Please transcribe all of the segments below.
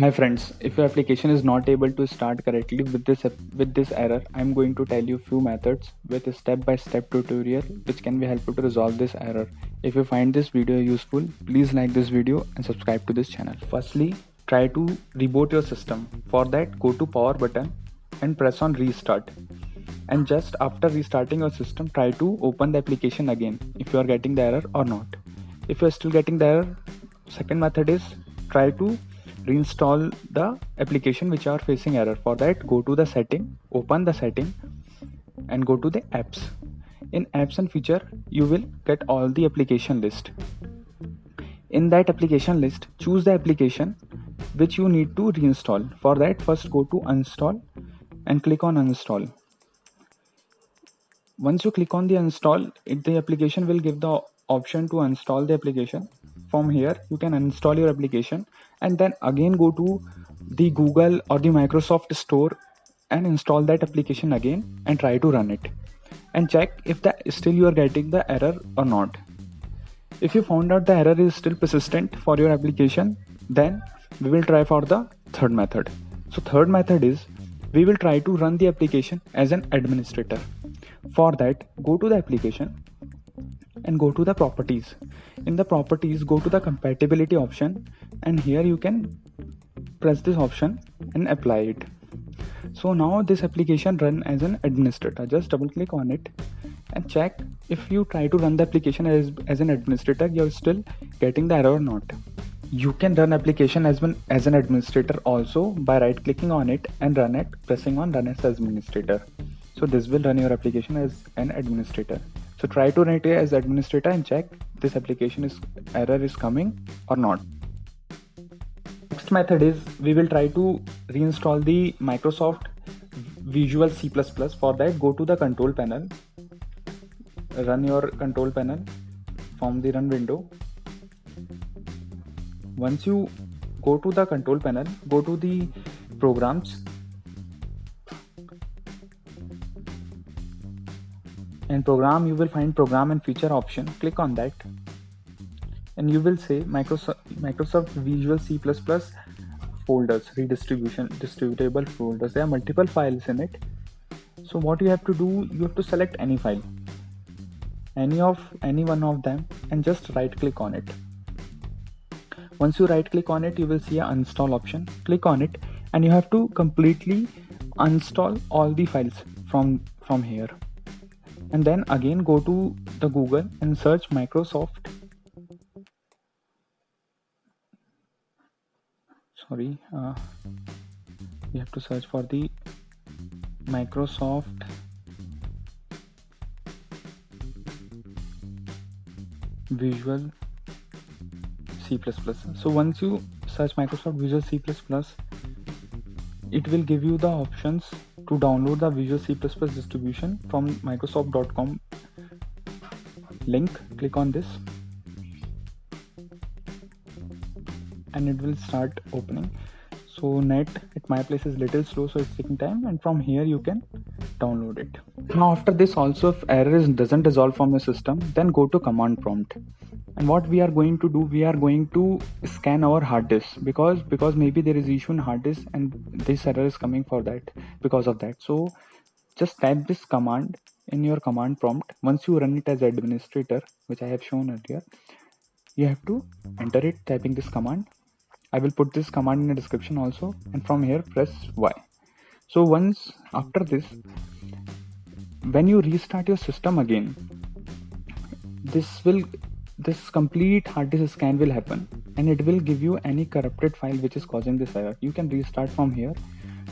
Hi friends, if your application is not able to start correctly with this error, I am going to tell you few methods with a step-by-step tutorial which can be helpful to resolve this error. If you find this video useful, please like this video and subscribe to this channel. Firstly, try to reboot your system. For that, go to power button and press on restart. And just after restarting your system, try to open the application again if you are getting the error or not. If you are still getting the error, second method is try to reinstall the application which are facing error. For that, go to the setting, open the setting and go to the apps. In apps and feature, you will get all the application list. In that application list, choose the application which you need to reinstall. For that, first go to uninstall and click on uninstall. Once you click on the uninstall, the application will give the option to uninstall the application. From here, you can uninstall your application and then again go to the Google or the Microsoft store and install that application again and try to run it and check if still you are getting the error or not. If you found out the error is still persistent for your application, then we will try for the third method. So third method is we will try to run the application as an administrator. For that, go to the application and go to the properties. In the properties, go to the compatibility option and here you can press this option and apply it. So now this application run as an administrator. Just double click on it and check if you try to run the application as an administrator, you're still getting the error or not. You can run application as an administrator also by right clicking on it and run it, pressing on run as administrator. So this will run your application as an administrator. So try to run it as administrator and check this application error is coming or not. Next method is we will try to reinstall the Microsoft Visual C++. For that, go to the control panel, run your control panel from the run window. Once you go to the control panel, go to the programs and program, you will find program and feature option. Click on that and you will say Microsoft Visual C++ folders, distributable folders. There are multiple files in it. So what you have to do, you have to select any file, any one of them, and just right click on it. Once you right click on it, you will see an uninstall option. Click on it and you have to completely uninstall all the files from here. And then again go to the Google and search Microsoft. You have to search for the Microsoft Visual C++. So once you search Microsoft Visual C++, it will give you the options to download the Visual C++ distribution from Microsoft.com link. Click on this and it will start opening. So net at my place is little slow, so it's taking time, and from here you can download it. Now after this also, if error doesn't resolve from your system, then go to command prompt. And what we are going to do, we are going to scan our hard disk because maybe there is issue in hard disk and this error is coming because of that. So just type this command in your command prompt. Once you run it as administrator, which I have shown earlier, you have to enter it typing this command. I will put this command in the description also, and from here press Y. So once after this, when you restart your system again, this complete hard disk scan will happen and it will give you any corrupted file which is causing this error. You can restart from here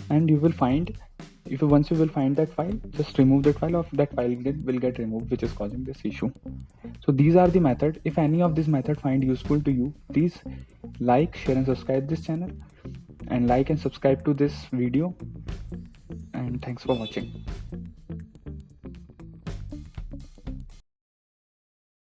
and you will find, once you will find that file, just remove that file, or that file will get removed which is causing this issue. So these are the methods. If any of these methods find useful to you, please like, share and subscribe this channel, and like and subscribe to this video, and thanks for watching.